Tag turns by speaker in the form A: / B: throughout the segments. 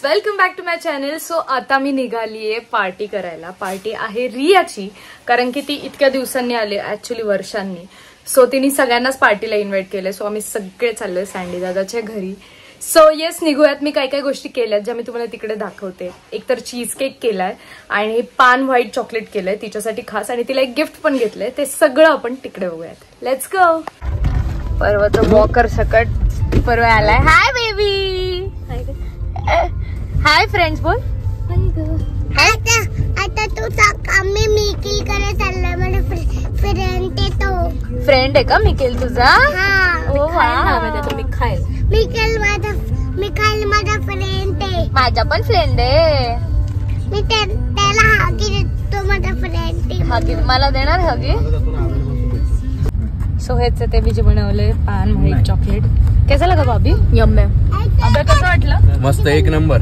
A: Guys, welcome back to my channel. So आता मी निघालीये party करायला. पार्टी आहे रियाची, कारण की ती इतक्या दिवसांनी आली, ऍक्च्युली वर्षांनी. सो तिने सगळ्यांनाच पार्टीला इन्व्हाइट केलंय. सो आम्ही सगळे चाललोय सँडी दादाच्या घरी. So yes, निघूयात. मी काय काय गोष्टी केल्यात ज्या मी तुम्हाला तिकडे दाखवते. एक तर चीज केक केलाय आणि पान व्हाईट चॉकलेट केलंय तिच्यासाठी खास, आणि तिला एक गिफ्ट पण घेतलंय. ते सगळं आपण तिकडे बघूयात. Let's go. पर्वत वॉकर सकट पर्व आलाय. Hi baby. हाय फ्रेंड्स बोल.
B: आता तुझा आम्ही मिकिल कडे चाललोय. माझा फ्रेंड आहे तो.
A: फ्रेंड आहे का मिकेल तुझा?
B: हा.
A: ओ वाव.
B: मिखाईल माझा फ्रेंड आहे.
A: माझा पण फ्रेंड आहे.
B: मी त्याला हागी देतो. माझा फ्रेंड आहे.
A: हगी मला देणार हगी. सो हेच ते मी जे बनवलंय पान व्हाईट चॉकलेट. कैसा लगा भाभी? यम है. अबे कसं वाटलं?
C: मस्त, एक नंबर.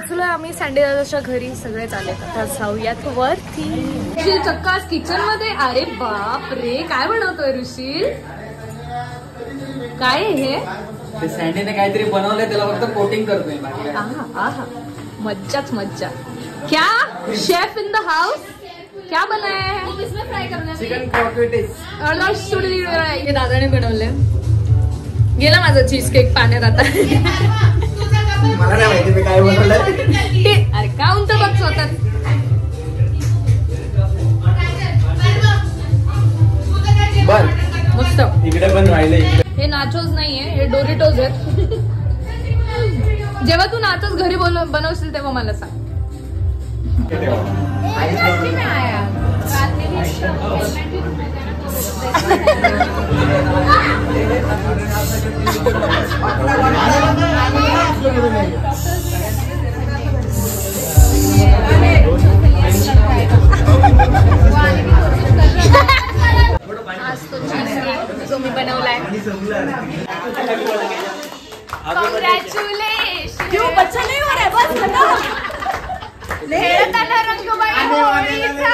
A: चलो आम्ही सँडी दादाच्या घरी सगळेच आले. आता जाऊयात वरती. ऋषील चक्का किचन मध्ये. अरे बाप रे, काय बनवतोय ऋषील? काय हे?
C: ते सँडीने काहीतरी बनवलंय, त्याला फक्त कोटिंग करतोय.
A: आहा आहा, मज्जाच मज्जा. क्या शेफ इन द हाउस? क्या बनाया है? इसमें फ्राई करना है.
C: चिकन क्रॉकेटिस.
A: हे दादाने बनवले. गेला माझा चीज केक पाण्यात आता.
C: मला नाही माहिती मी काय बनवलंय.
A: अरे काऊन तर बघ स्वतः.
C: बर
A: मस्त.
C: इकडे पण राहिले.
A: हे नाचोज नाहीये, हे डोरिटोज आहेत. जेव्हा तू नाचोज घरी बनवशील तेव्हा मला सांग. आज तो चीज केक जो मी बनवलाय. कॉंग्रॅच्युलेशन. क्यों बच्चा नहीं हो रहा है? बस खत्म. खेळत आला रंगबाई होळीचा.